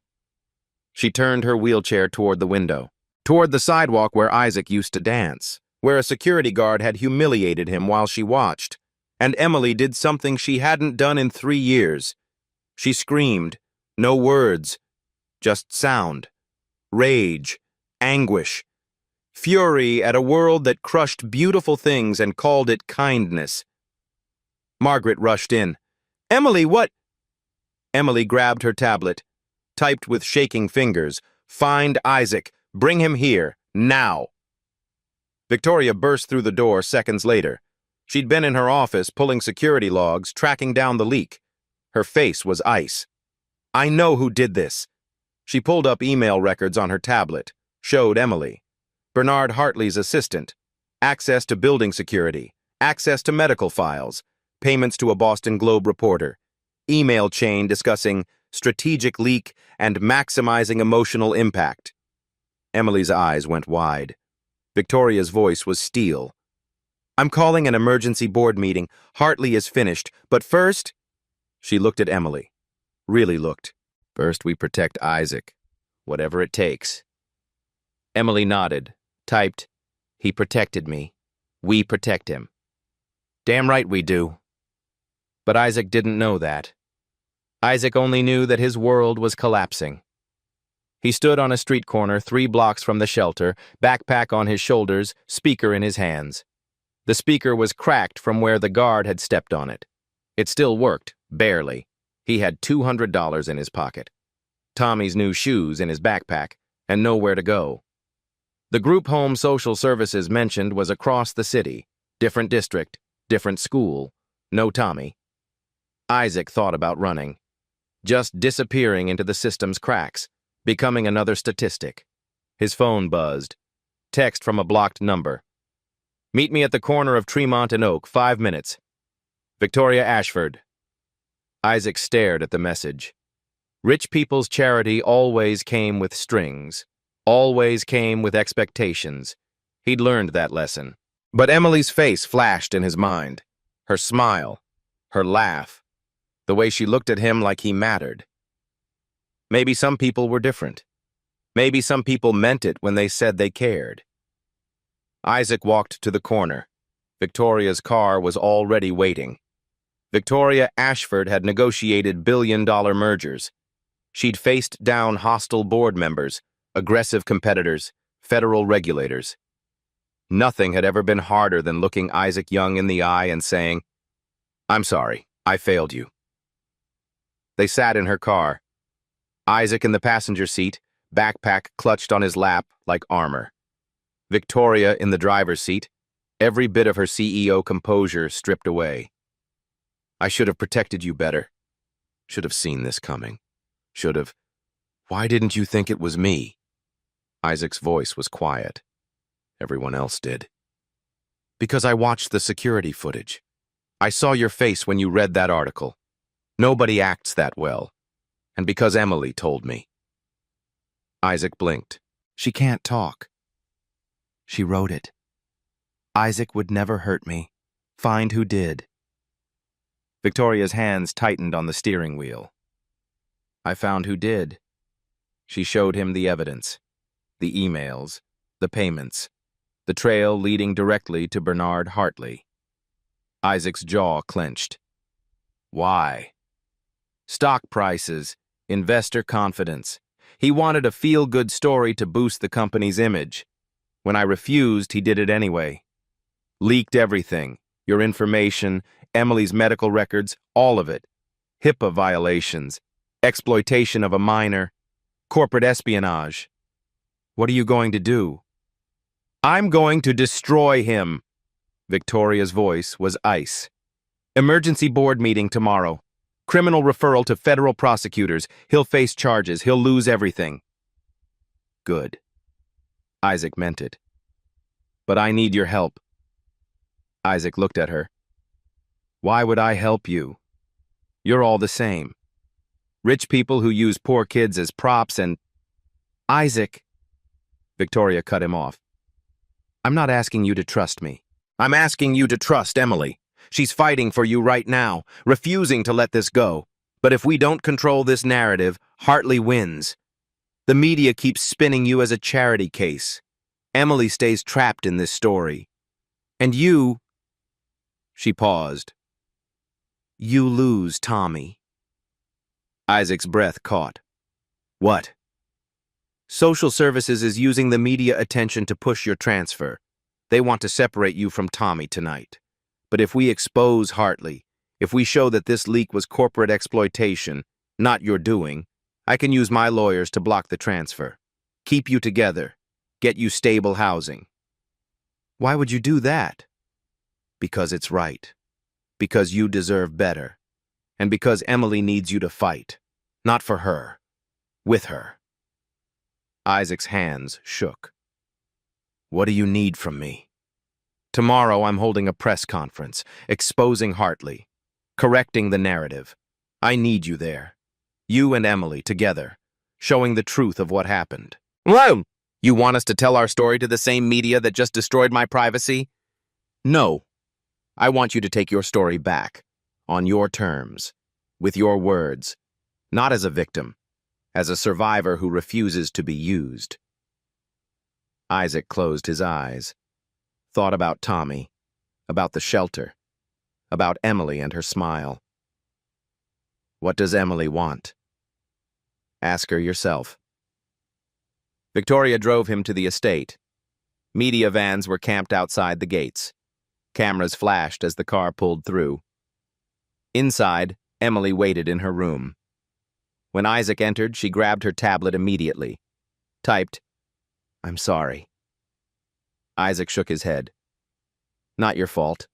She turned her wheelchair toward the window, toward the sidewalk where Isaac used to dance, where a security guard had humiliated him while she watched, and Emily did something she hadn't done in 3 years. She screamed, no words, just sound, rage, anguish, fury at a world that crushed beautiful things and called it kindness. Margaret rushed in. Emily, what? Emily grabbed her tablet, typed with shaking fingers, find Isaac, bring him here, now. Victoria burst through the door seconds later. She'd been in her office pulling security logs, tracking down the leak. Her face was ice. I know who did this. She pulled up email records on her tablet, showed Emily. Bernard Hartley's assistant. Access to building security. Access to medical files. Payments to a Boston Globe reporter. Email chain discussing strategic leak and maximizing emotional impact. Emily's eyes went wide. Victoria's voice was steel. I'm calling an emergency board meeting. Hartley is finished, but first... She looked at Emily. Really looked. First we protect Isaac. Whatever it takes. Emily nodded, typed, he protected me. We protect him. Damn right we do. But Isaac didn't know that. Isaac only knew that his world was collapsing. He stood on a street corner 3 blocks from the shelter, backpack on his shoulders, speaker in his hands. The speaker was cracked from where the guard had stepped on it. It still worked, barely. He had $200 in his pocket. Tommy's new shoes in his backpack, and nowhere to go. The group home social services mentioned was across the city, different district, different school, no Tommy. Isaac thought about running, just disappearing into the system's cracks, becoming another statistic. His phone buzzed. Text from a blocked number. Meet me at the corner of Tremont and Oak, 5 minutes. Victoria Ashford. Isaac stared at the message. Rich people's charity always came with strings, always came with expectations. He'd learned that lesson. But Emily's face flashed in his mind. Her smile, her laugh, the way she looked at him like he mattered. Maybe some people were different. Maybe some people meant it when they said they cared. Isaac walked to the corner. Victoria's car was already waiting. Victoria Ashford had negotiated billion-dollar mergers. She'd faced down hostile board members, aggressive competitors, federal regulators. Nothing had ever been harder than looking Isaac Young in the eye and saying, I'm sorry, I failed you. They sat in her car. Isaac in the passenger seat, backpack clutched on his lap like armor. Victoria in the driver's seat, every bit of her CEO composure stripped away. I should have protected you better. Should have seen this coming. Should have. Why didn't you think it was me? Isaac's voice was quiet. Everyone else did. Because I watched the security footage. I saw your face when you read that article. Nobody acts that well. And because Emily told me. Isaac blinked. She can't talk. She wrote it. Isaac would never hurt me. Find who did. Victoria's hands tightened on the steering wheel. I found who did. She showed him the evidence. The emails. The payments. the trail leading directly to Bernard Hartley. Isaac's jaw clenched. Why? Stock prices, investor confidence. He wanted a feel-good story to boost the company's image. When I refused, he did it anyway. Leaked everything, your information, Emily's medical records, all of it. HIPAA violations, exploitation of a minor, corporate espionage. What are you going to do? I'm going to destroy him. Victoria's voice was ice. Emergency board meeting tomorrow. Criminal referral to federal prosecutors. He'll face charges. He'll lose everything. Good. Isaac meant it. But I need your help. Isaac looked at her. Why would I help you? You're all the same. Rich people who use poor kids as props and... Isaac. Victoria cut him off. I'm not asking you to trust me. I'm asking you to trust Emily. She's fighting for you right now, refusing to let this go. But if we don't control this narrative, Hartley wins. The media keeps spinning you as a charity case. Emily stays trapped in this story. And you... She paused. You lose, Tommy. Isaac's breath caught. What? Social Services is using the media attention to push your transfer. They want to separate you from Tommy tonight. But if we expose Hartley, if we show that this leak was corporate exploitation, not your doing, I can use my lawyers to block the transfer. Keep you together. Get you stable housing. Why would you do that? Because it's right. Because you deserve better. And because Emily needs you to fight. Not for her. With her. Isaac's hands shook. What do you need from me? Tomorrow I'm holding a press conference, exposing Hartley, correcting the narrative. I need you there. You and Emily together, showing the truth of what happened. Whoa! You want us to tell our story to the same media that just destroyed my privacy? No. I want you to take your story back, on your terms, with your words, not as a victim, as a survivor who refuses to be used. Isaac closed his eyes, thought about Tommy, about the shelter, about Emily and her smile. What does Emily want? Ask her yourself. Victoria drove him to the estate. Media vans were camped outside the gates. Cameras flashed as the car pulled through. Inside, Emily waited in her room. When Isaac entered, she grabbed her tablet immediately. Typed, I'm sorry. Isaac shook his head. Not your fault.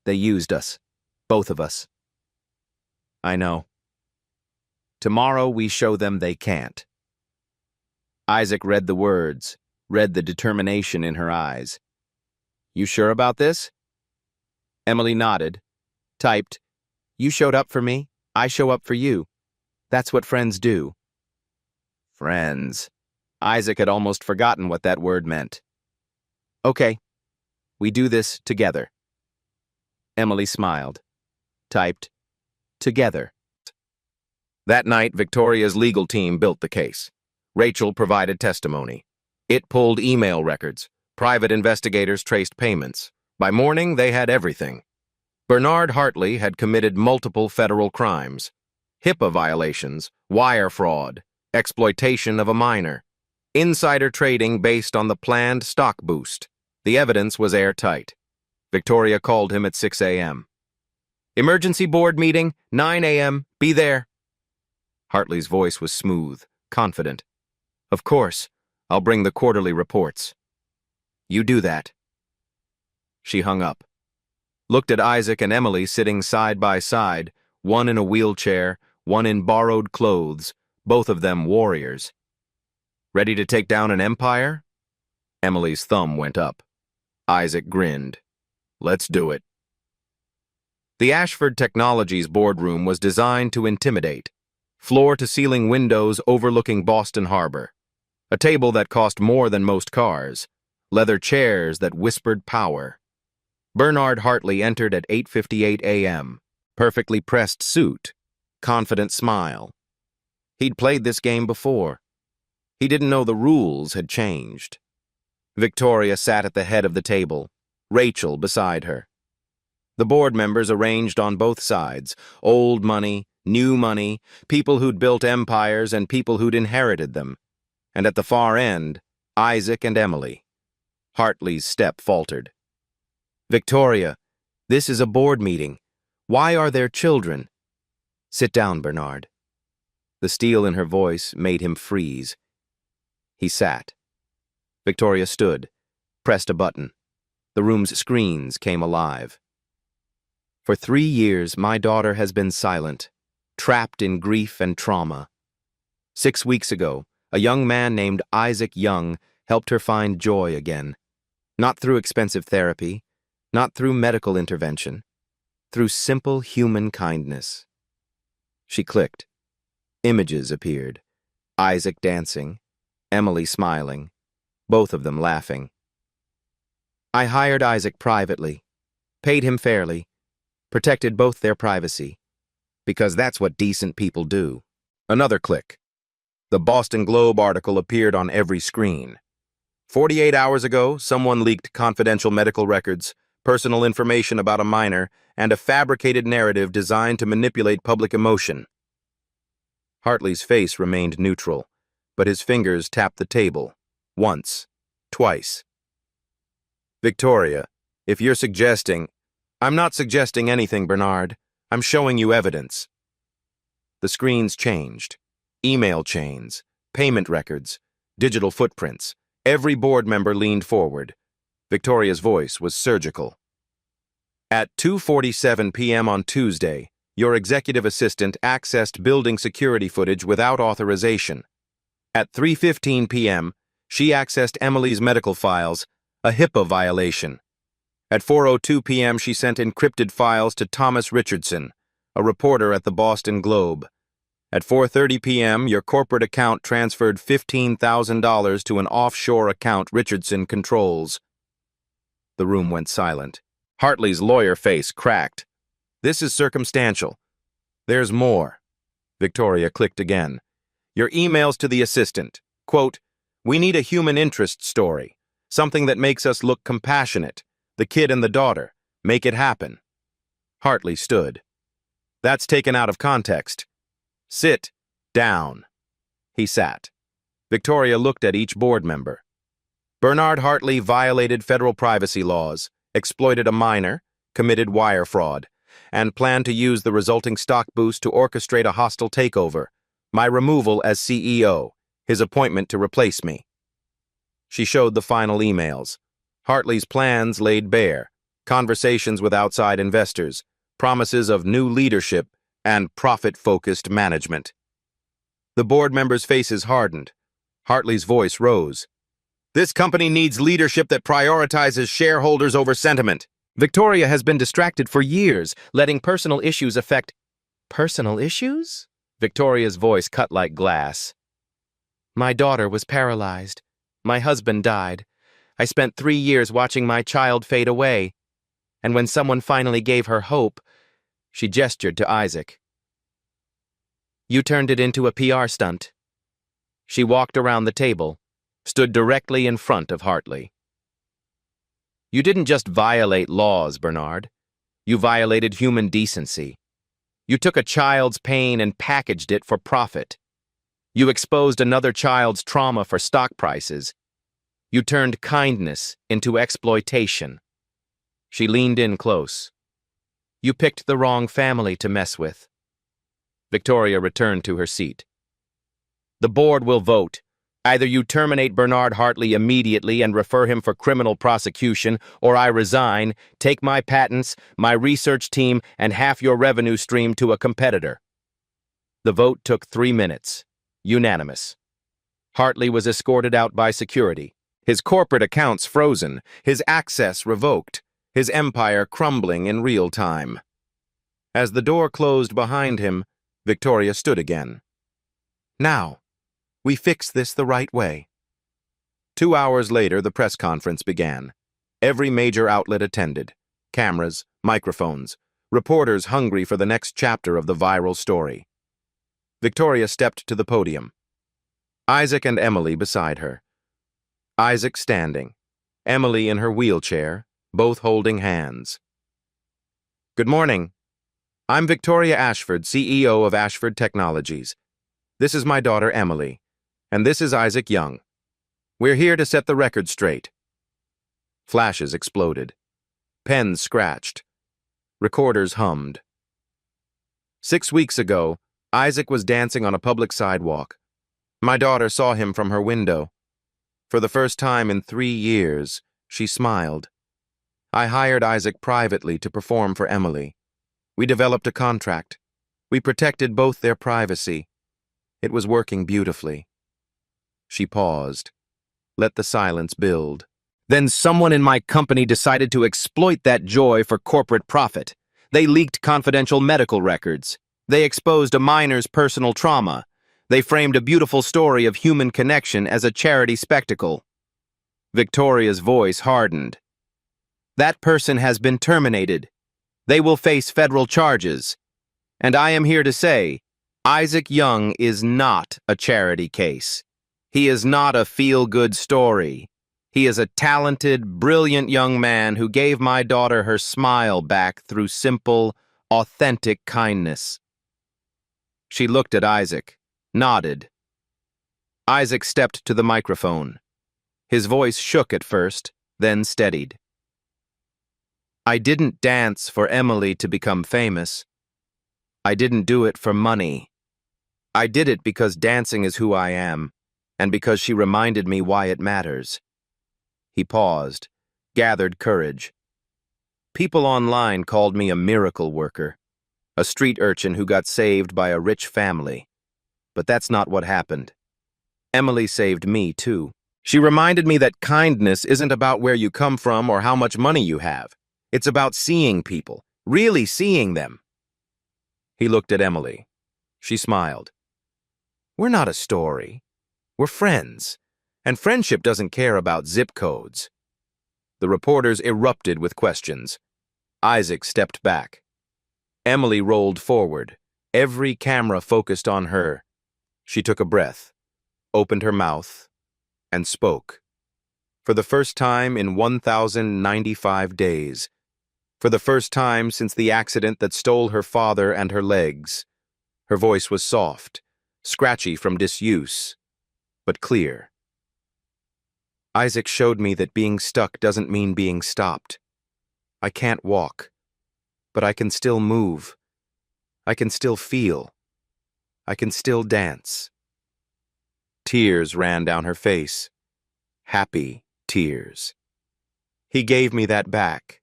They used us. Both of us. I know. Tomorrow we show them they can't. Isaac read the words, read the determination in her eyes. You sure about this? Emily nodded, typed, You showed up for me, I show up for you. That's what friends do. Friends. Isaac had almost forgotten what that word meant. Okay, we do this together. Emily smiled, typed, Together. That night, Victoria's legal team built the case. Rachel provided testimony. It pulled email records. Private investigators traced payments. By morning, they had everything. Bernard Hartley had committed multiple federal crimes. HIPAA violations, wire fraud, exploitation of a minor, insider trading based on the planned stock boost. The evidence was airtight. Victoria called him at 6 a.m. Emergency board meeting, 9 a.m., be there. Hartley's voice was smooth, confident. Of course, I'll bring the quarterly reports. You do that. She hung up. Looked at Isaac and Emily sitting side by side, one in a wheelchair, one in borrowed clothes, both of them warriors. Ready to take down an empire? Emily's thumb went up. Isaac grinned. Let's do it. The Ashford Technologies boardroom was designed to intimidate. Floor-to-ceiling windows overlooking Boston Harbor. A table that cost more than most cars. Leather chairs that whispered power. Bernard Hartley entered at 8:58 a.m. Perfectly pressed suit. Confident smile. He'd played this game before. He didn't know the rules had changed. Victoria sat at the head of the table, Rachel beside her. The board members arranged on both sides, old money, new money, people who'd built empires and people who'd inherited them. And at the far end, Isaac and Emily. Hartley's step faltered. Victoria, this is a board meeting. Why are there children? Sit down, Bernard. The steel in her voice made him freeze. He sat. Victoria stood, pressed a button. The room's screens came alive. For 3 years, my daughter has been silent, trapped in grief and trauma. 6 weeks ago, a young man named Isaac Young helped her find joy again. Not through expensive therapy, not through medical intervention, through simple human kindness. She clicked. Images appeared. Isaac dancing, Emily smiling, both of them laughing. I hired Isaac privately, paid him fairly, protected both their privacy, because that's what decent people do. Another click. The Boston Globe article appeared on every screen. 48 hours ago, someone leaked confidential medical records, personal information about a minor, and a fabricated narrative designed to manipulate public emotion. Hartley's face remained neutral, but his fingers tapped the table. Once. Twice. Victoria, if you're suggesting... I'm not suggesting anything, Bernard. I'm showing you evidence. The screens changed. Email chains, payment records, digital footprints. Every board member leaned forward. Victoria's voice was surgical. At 2:47 p.m. on Tuesday, your executive assistant accessed building security footage without authorization. At 3:15 p.m., she accessed Emily's medical files, a HIPAA violation. At 4:02 p.m., she sent encrypted files to Thomas Richardson, a reporter at the Boston Globe. At 4:30 p.m., your corporate account transferred $15,000 to an offshore account Richardson controls. The room went silent. Hartley's lawyer face cracked. This is circumstantial. There's more. Victoria clicked again. Your emails to the assistant. Quote, we need a human interest story, something that makes us look compassionate. The kid and the daughter. Make it happen. Hartley stood. That's taken out of context. Sit down. He sat. Victoria looked at each board member. Bernard Hartley violated federal privacy laws, exploited a minor, committed wire fraud, and planned to use the resulting stock boost to orchestrate a hostile takeover, my removal as CEO, his appointment to replace me. She showed the final emails. Hartley's plans laid bare, conversations with outside investors, promises of new leadership, and profit-focused management. The board members' faces hardened. Hartley's voice rose. This company needs leadership that prioritizes shareholders over sentiment. Victoria has been distracted for years, letting personal issues affect... Personal issues? Victoria's voice cut like glass. My daughter was paralyzed. My husband died. I spent 3 years watching my child fade away. And when someone finally gave her hope, she gestured to Isaac. You turned it into a PR stunt. She walked around the table, stood directly in front of Hartley. You didn't just violate laws, Bernard. You violated human decency. You took a child's pain and packaged it for profit. You exposed another child's trauma for stock prices. You turned kindness into exploitation. She leaned in close. You picked the wrong family to mess with. Victoria returned to her seat. The board will vote. Either you terminate Bernard Hartley immediately and refer him for criminal prosecution, or I resign, take my patents, my research team, and half your revenue stream to a competitor. The vote took 3 minutes. Unanimous. Hartley was escorted out by security. His corporate accounts frozen, his access revoked, his empire crumbling in real time. As the door closed behind him, Victoria stood again. Now, we fix this the right way. 2 hours later, the press conference began. Every major outlet attended. Cameras, microphones, reporters hungry for the next chapter of the viral story. Victoria stepped to the podium. Isaac and Emily beside her. Isaac standing, Emily in her wheelchair, both holding hands. Good morning. I'm Victoria Ashford, CEO of Ashford Technologies. This is my daughter, Emily, and this is Isaac Young. We're here to set the record straight. Flashes exploded. Pens scratched. Recorders hummed. 6 weeks ago, Isaac was dancing on a public sidewalk. My daughter saw him from her window. For the first time in 3 years, she smiled. I hired Isaac privately to perform for Emily. We developed a contract. We protected both their privacy. It was working beautifully. She paused. Let the silence build. Then someone in my company decided to exploit that joy for corporate profit. They leaked confidential medical records. They exposed a minor's personal trauma. They framed a beautiful story of human connection as a charity spectacle. Victoria's voice hardened. That person has been terminated. They will face federal charges. And I am here to say, Isaac Young is not a charity case. He is not a feel-good story. He is a talented, brilliant young man who gave my daughter her smile back through simple, authentic kindness. She looked at Isaac, nodded. Isaac stepped to the microphone. His voice shook at first, then steadied. I didn't dance for Emily to become famous. I didn't do it for money. I did it because dancing is who I am, and because she reminded me why it matters. He paused, gathered courage. People online called me a miracle worker, a street urchin who got saved by a rich family. But that's not what happened. Emily saved me, too. She reminded me that kindness isn't about where you come from or how much money you have. It's about seeing people, really seeing them. He looked at Emily. She smiled. We're not a story. We're friends. And friendship doesn't care about zip codes. The reporters erupted with questions. Isaac stepped back. Emily rolled forward. Every camera focused on her. She took a breath, opened her mouth, and spoke. For the first time in 1,095 days. For the first time since the accident that stole her father and her legs. Her voice was soft, scratchy from disuse, but clear. Isaac showed me that being stuck doesn't mean being stopped. I can't walk, but I can still move. I can still feel. I can still dance. Tears ran down her face. Happy tears. He gave me that back.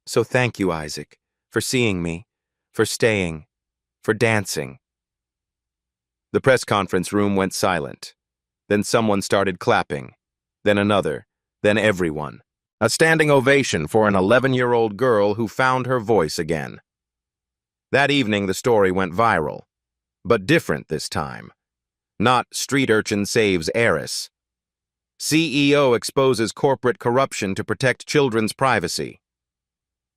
So thank you, Isaac, for seeing me, for staying, for dancing. The press conference room went silent. Then someone started clapping. Then another. Then everyone. A standing ovation for an 11-year-old girl who found her voice again. That evening, the story went viral. But different this time. Not street urchin saves heiress. CEO exposes corporate corruption to protect children's privacy.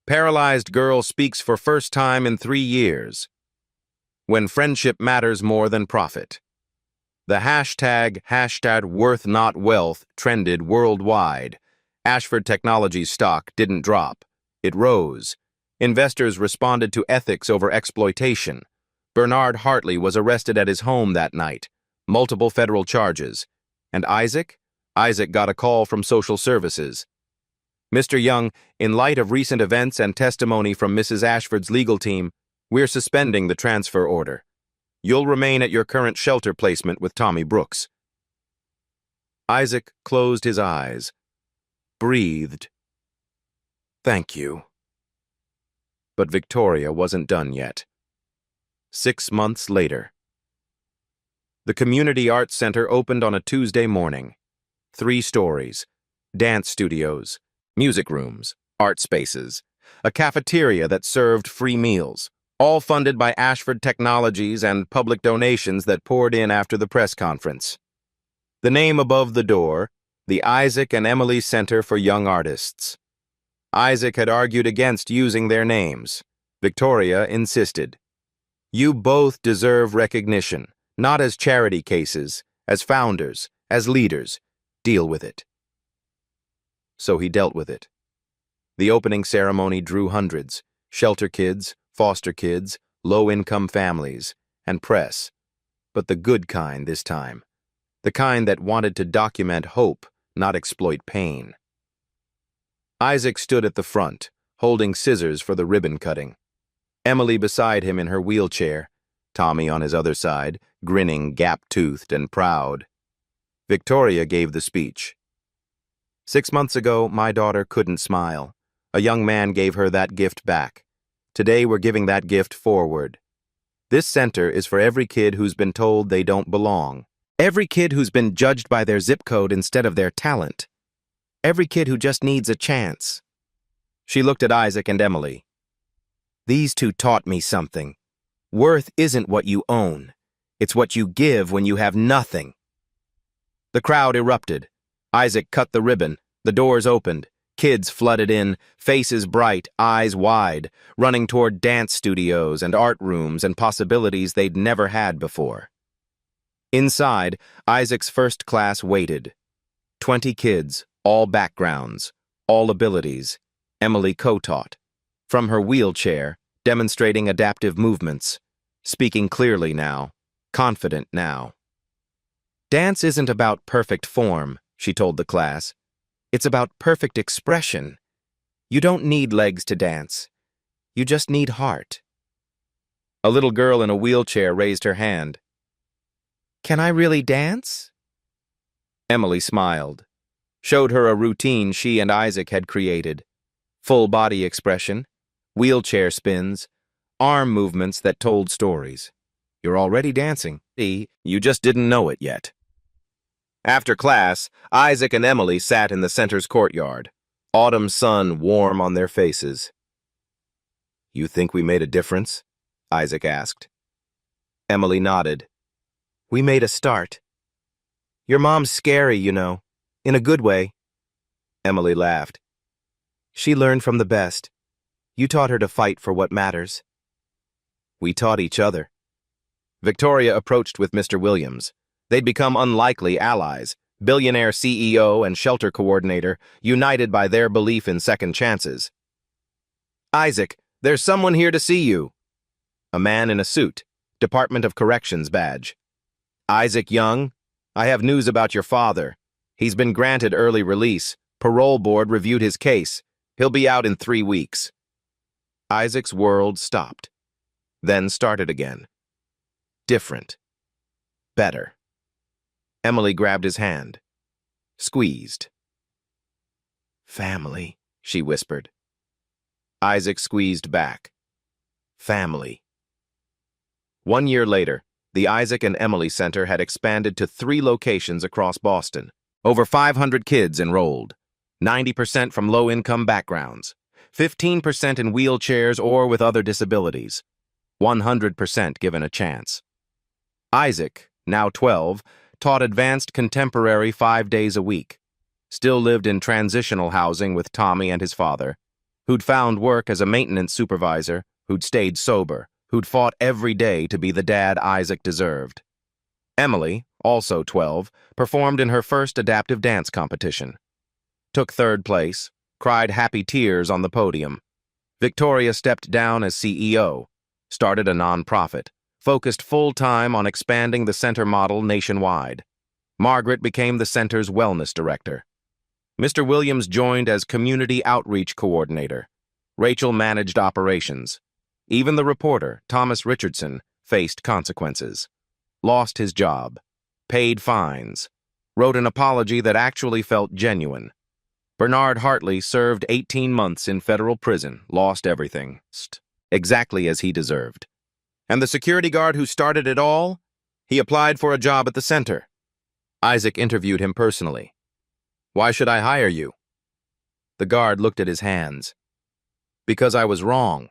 Paralyzed girl speaks for first time in 3 years. When friendship matters more than profit. The hashtag #WorthNotWealth trended worldwide. Ashford Technologies stock didn't drop. It rose. Investors responded to ethics over exploitation. Bernard Hartley was arrested at his home that night. Multiple federal charges. And Isaac? Isaac got a call from social services. Mr. Young, in light of recent events and testimony from Mrs. Ashford's legal team, we're suspending the transfer order. You'll remain at your current shelter placement with Tommy Brooks. Isaac closed his eyes, breathed. Thank you. But Victoria wasn't done yet. 6 months later. The Community Arts Center opened on a Tuesday morning. 3 stories, dance studios, music rooms, art spaces, a cafeteria that served free meals, all funded by Ashford Technologies and public donations that poured in after the press conference. The name above the door, the Isaac and Emily Center for Young Artists. Isaac had argued against using their names. Victoria insisted. You both deserve recognition, not as charity cases, as founders, as leaders. Deal with it. so he dealt with it. The opening ceremony drew hundreds: shelter kids, foster kids, low-income families, and press. But the good kind this time. The kind that wanted to document hope, not exploit pain. Isaac stood at the front, holding scissors for the ribbon cutting. Emily beside him in her wheelchair, Tommy on his other side, grinning, gap-toothed and proud. Victoria gave the speech. 6 months ago, my daughter couldn't smile. A young man gave her that gift back. Today, we're giving that gift forward. This center is for every kid who's been told they don't belong. Every kid who's been judged by their zip code instead of their talent. Every kid who just needs a chance. She looked at Isaac and Emily. These two taught me something. Worth isn't what you own. It's what you give when you have nothing. The crowd erupted. Isaac cut the ribbon. The doors opened. Kids flooded in, faces bright, eyes wide, running toward dance studios and art rooms and possibilities they'd never had before. Inside, Isaac's first class waited. 20 kids, all backgrounds, all abilities. Emily co-taught. From her wheelchair, demonstrating adaptive movements, speaking clearly now, confident now. Dance isn't about perfect form, she told the class. It's about perfect expression. You don't need legs to dance. You just need heart. A little girl in a wheelchair raised her hand. Can I really dance? Emily smiled, showed her a routine she and Isaac had created. Full body expression, wheelchair spins, arm movements that told stories. You're already dancing. See, you just didn't know it yet. After class, Isaac and Emily sat in the center's courtyard, autumn sun warm on their faces. You think we made a difference? Isaac asked. Emily nodded. We made a start. Your mom's scary, you know, in a good way. Emily laughed. She learned from the best. You taught her to fight for what matters. We taught each other. Victoria approached with Mr. Williams. They'd become unlikely allies, billionaire CEO and shelter coordinator, united by their belief in second chances. Isaac, there's someone here to see you. A man in a suit, Department of Corrections badge. Isaac Young, I have news about your father. He's been granted early release. Parole board reviewed his case. He'll be out in 3 weeks. Isaac's world stopped, then started again. Different. Better. Emily grabbed his hand. Squeezed. Family, she whispered. Isaac squeezed back. Family. 1 year later, the Isaac and Emily Center had expanded to 3 locations across Boston. Over 500 kids enrolled. 90% from low-income backgrounds. 15% in wheelchairs or with other disabilities. 100% given a chance. Isaac, now 12, taught advanced contemporary 5 days a week. Still lived in transitional housing with Tommy and his father, who'd found work as a maintenance supervisor, who'd stayed sober, who'd fought every day to be the dad Isaac deserved. Emily, also 12, performed in her first adaptive dance competition. Took 3rd place, cried happy tears on the podium. Victoria stepped down as CEO, started a nonprofit, focused full-time on expanding the center model nationwide. Margaret became the center's wellness director. Mr. Williams joined as community outreach coordinator. Rachel managed operations. Even the reporter, Thomas Richardson, faced consequences. Lost his job. Paid fines. Wrote an apology that actually felt genuine. Bernard Hartley served 18 months in federal prison, lost everything. Exactly as he deserved. And the security guard who started it all? He applied for a job at the center. Isaac interviewed him personally. Why should I hire you? The guard looked at his hands. Because I was wrong.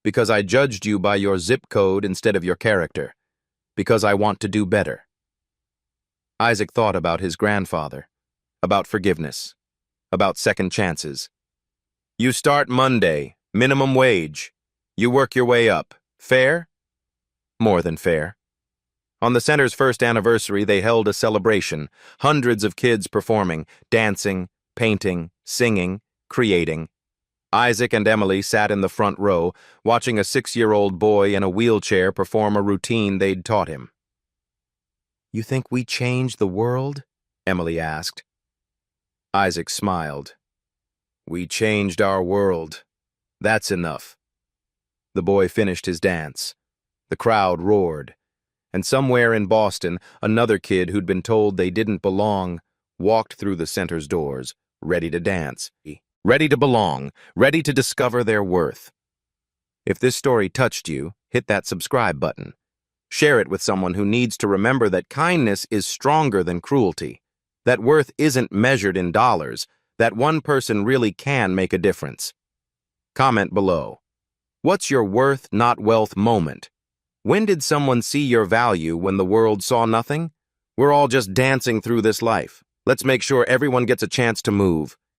Because I judged you by your zip code instead of your character. Because I want to do better. Isaac thought about his grandfather, about forgiveness, about second chances. You start Monday, minimum wage. You work your way up. Fair? More than fair. On the center's first anniversary, they held a celebration, hundreds of kids performing, dancing, painting, singing, creating. Isaac and Emily sat in the front row, watching a 6-year-old boy in a wheelchair perform a routine they'd taught him. "You think we changed the world?" Emily asked. Isaac smiled. "We changed our world. That's enough." The boy finished his dance. The crowd roared. And somewhere in Boston, another kid who'd been told they didn't belong walked through the center's doors, ready to dance, ready to belong, ready to discover their worth. If this story touched you, hit that subscribe button. Share it with someone who needs to remember that kindness is stronger than cruelty, that worth isn't measured in dollars, that one person really can make a difference. Comment below. What's your worth, not wealth moment? When did someone see your value when the world saw nothing? We're all just dancing through this life. Let's make sure everyone gets a chance to move.